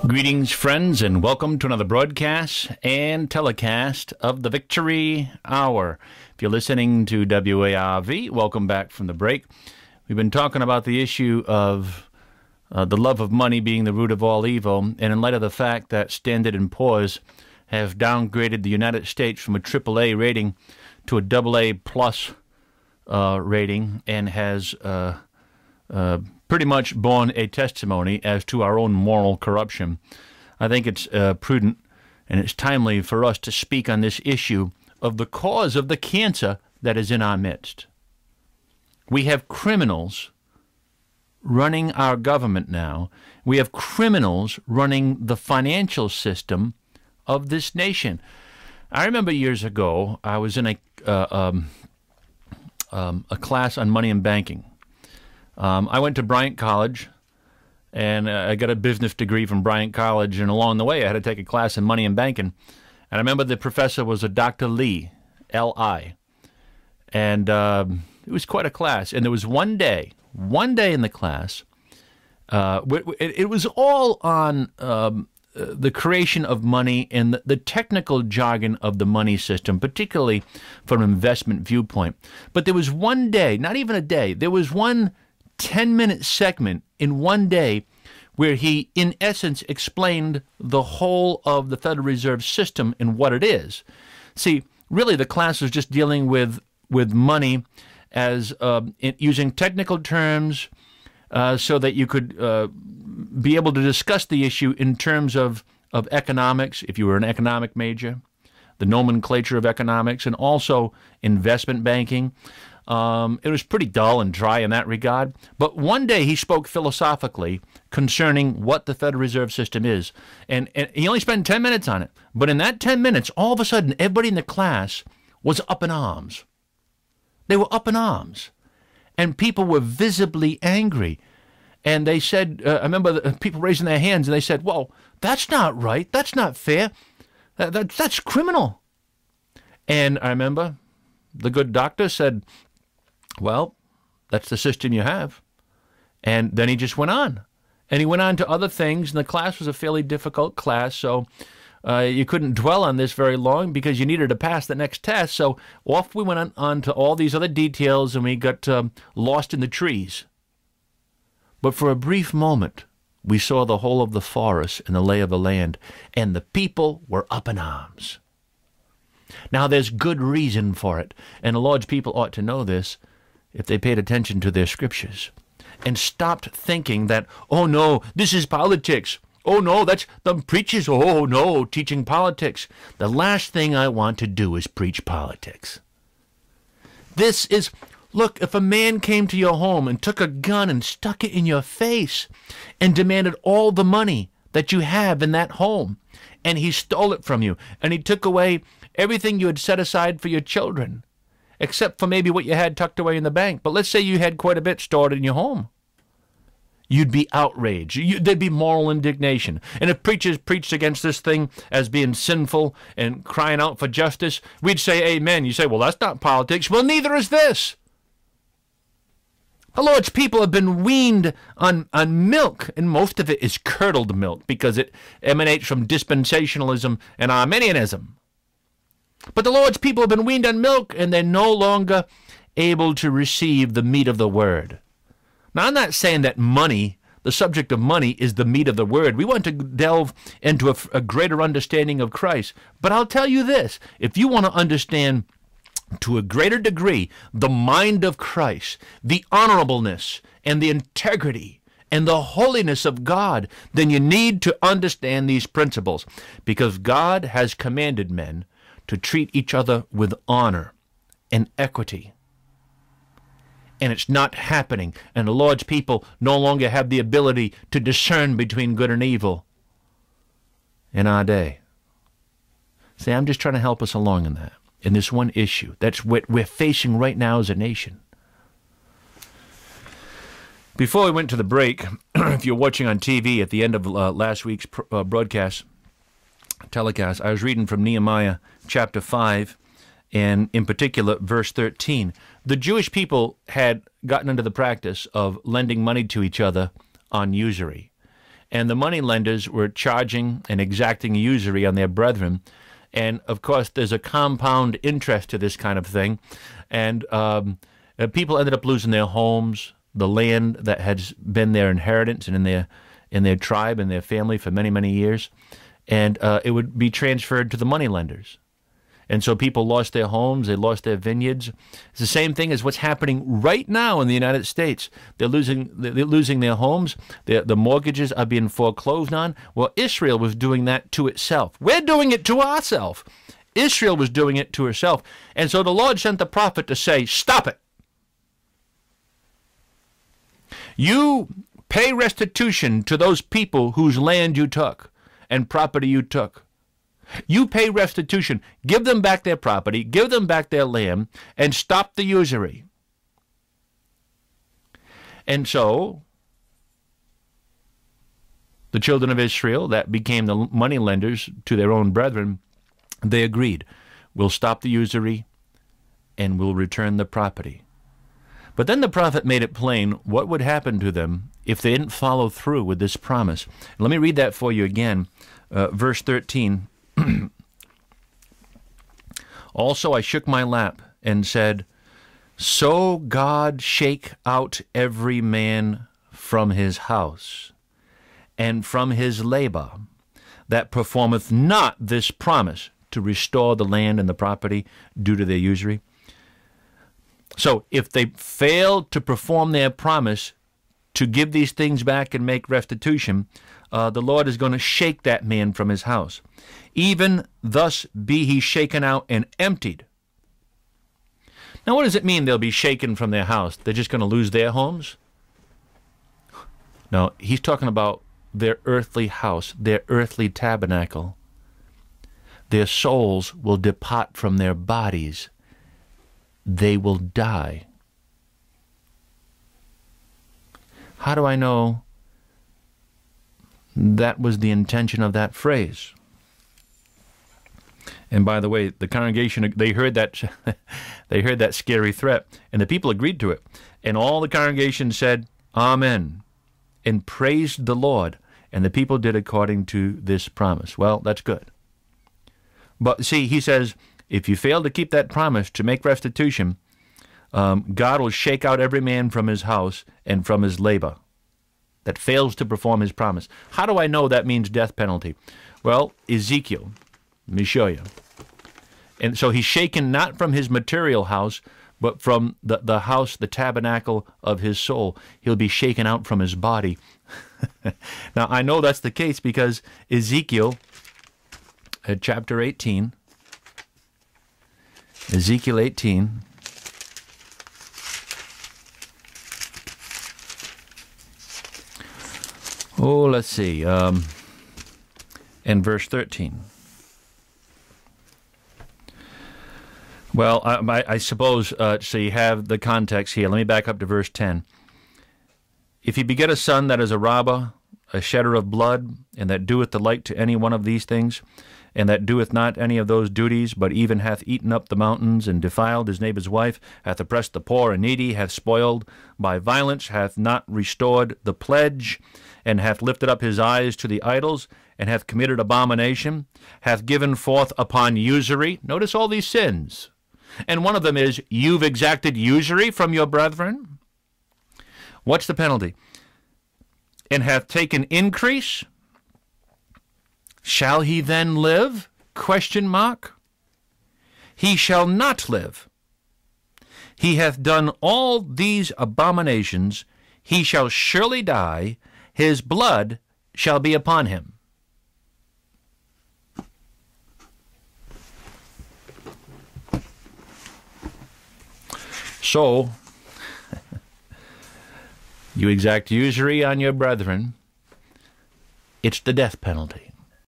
Greetings, friends, and welcome to another broadcast and telecast of the Victory Hour. If you're listening to WARV, welcome back from the break. We've been talking about the issue of the love of money being the root of all evil, and in light of the fact that Standard & Poor's have downgraded the United States from a AAA rating to a AA plus rating, and has pretty much borne a testimony as to our own moral corruption. I think it's prudent and it's timely for us to speak on this issue of the cause of the cancer that is in our midst. We have criminals running our government now. We have criminals running the financial system of this nation. I remember years ago, I was in a class on money and banking. I went to Bryant College, and I got a business degree from Bryant College, and along the way I had to take a class in money and banking. And I remember the professor was a Dr. Lee, L.I., and it was quite a class. And there was one day in the class, it was all on the creation of money and the technical jargon of the money system, particularly from an investment viewpoint. But there was one day, not even a day, there was one 10-minute segment in one day where he, in essence, explained the whole of the Federal Reserve System and what it is. See, really the class was just dealing with money as using technical terms so that you could be able to discuss the issue in terms of economics, if you were an economic major, the nomenclature of economics, and also investment banking. It was pretty dull and dry in that regard. But one day he spoke philosophically concerning what the Federal Reserve System is. And he only spent 10 minutes on it. But in that 10 minutes, all of a sudden, everybody in the class was up in arms. They were up in arms. And people were visibly angry. And they said, I remember people raising their hands, and they said, well, that's not right. That's not fair. That's criminal. And I remember the good doctor said, well, that's the system you have. And then he just went on. And he went on to other things, and the class was a fairly difficult class, so you couldn't dwell on this very long because you needed to pass the next test. So off we went on to all these other details, and we got lost in the trees. But for a brief moment, we saw the whole of the forest and the lay of the land, and the people were up in arms. Now, there's good reason for it, and the Lord's people ought to know this if they paid attention to their scriptures and stopped thinking that, oh no, this is politics. Oh no, that's the preachers. Oh no, teaching politics. The last thing I want to do is preach politics. This is, look, if a man came to your home and took a gun and stuck it in your face and demanded all the money that you have in that home, and he stole it from you, and he took away everything you had set aside for your children, except for maybe what you had tucked away in the bank. But let's say you had quite a bit stored in your home. You'd be outraged. There'd be moral indignation. And if preachers preached against this thing as being sinful and crying out for justice, we'd say amen. You say, well, that's not politics. Well, neither is this. The Lord's people have been weaned on milk, and most of it is curdled milk because it emanates from dispensationalism and Arminianism. But the Lord's people have been weaned on milk, and they're no longer able to receive the meat of the word. Now, I'm not saying that money, the subject of money, is the meat of the word. We want to delve into a greater understanding of Christ. But I'll tell you this, if you want to understand to a greater degree the mind of Christ, the honorableness and the integrity and the holiness of God, then you need to understand these principles, because God has commanded men to treat each other with honor and equity. And it's not happening. And the Lord's people no longer have the ability to discern between good and evil in our day. See, I'm just trying to help us along in this one issue. That's what we're facing right now as a nation. Before we went to the break, if you're watching on TV at the end of last week's telecast, I was reading from Nehemiah chapter 5, and in particular, verse 13. The Jewish people had gotten into the practice of lending money to each other on usury. and the money lenders were charging and exacting usury on their brethren. And, of course, there's a compound interest to this kind of thing. And people ended up losing their homes, the land that has been their inheritance and in their tribe and their family for many, many years. And it would be transferred to the money lenders. And so people lost their homes, they lost their vineyards. It's the same thing as what's happening right now in the United States. They're losing their homes. The mortgages are being foreclosed on. Well, Israel was doing that to itself. We're doing it to ourselves. Israel was doing it to herself. And so the Lord sent the prophet to say, stop it. You pay restitution to those people whose land you took and property you took. You pay restitution. Give them back their property, give them back their land, and stop the usury. And so, the children of Israel, that became the money lenders to their own brethren, they agreed, we'll stop the usury and we'll return the property. But then the prophet made it plain what would happen to them if they didn't follow through with this promise. Let me read that for you again. Verse 13. Also I shook my lap and said, so God shake out every man from his house and from his labor that performeth not this promise to restore the land and the property due to their usury. So if they fail to perform their promise to give these things back and make restitution, the Lord is going to shake that man from his house. Even thus be he shaken out and emptied. Now what does it mean they'll be shaken from their house? They're just going to lose their homes? No, he's talking about their earthly house, their earthly tabernacle. Their souls will depart from their bodies. They will die. How do I know that was the intention of that phrase? And by the way, the congregation, they heard that they heard that scary threat, and the people agreed to it. And all the congregation said, Amen, and praised the Lord. And the people did according to this promise. Well, that's good. But see, he says, if you fail to keep that promise to make restitution, God will shake out every man from his house and from his labor that fails to perform his promise. How do I know that means death penalty? Well, Ezekiel, let me show you. And so he's shaken not from his material house, but from the house, the tabernacle of his soul. He'll be shaken out from his body. Now, I know that's the case because Ezekiel, chapter 18, Ezekiel 18, let's see, and verse 13. Well, I suppose, so you have the context here. Let me back up to verse 10. If he beget a son that is a robber, a shedder of blood, and that doeth the like to any one of these things, and that doeth not any of those duties, but even hath eaten up the mountains, and defiled his neighbor's wife, hath oppressed the poor and needy, hath spoiled by violence, hath not restored the pledge, and hath lifted up his eyes to the idols, and hath committed abomination, hath given forth upon usury. Notice all these sins. And one of them is, you've exacted usury from your brethren. What's the penalty? And hath taken increase. Shall he then live? Question mark. He shall not live. He hath done all these abominations. He shall surely die. His blood shall be upon him. So, you exact usury on your brethren, it's the death penalty.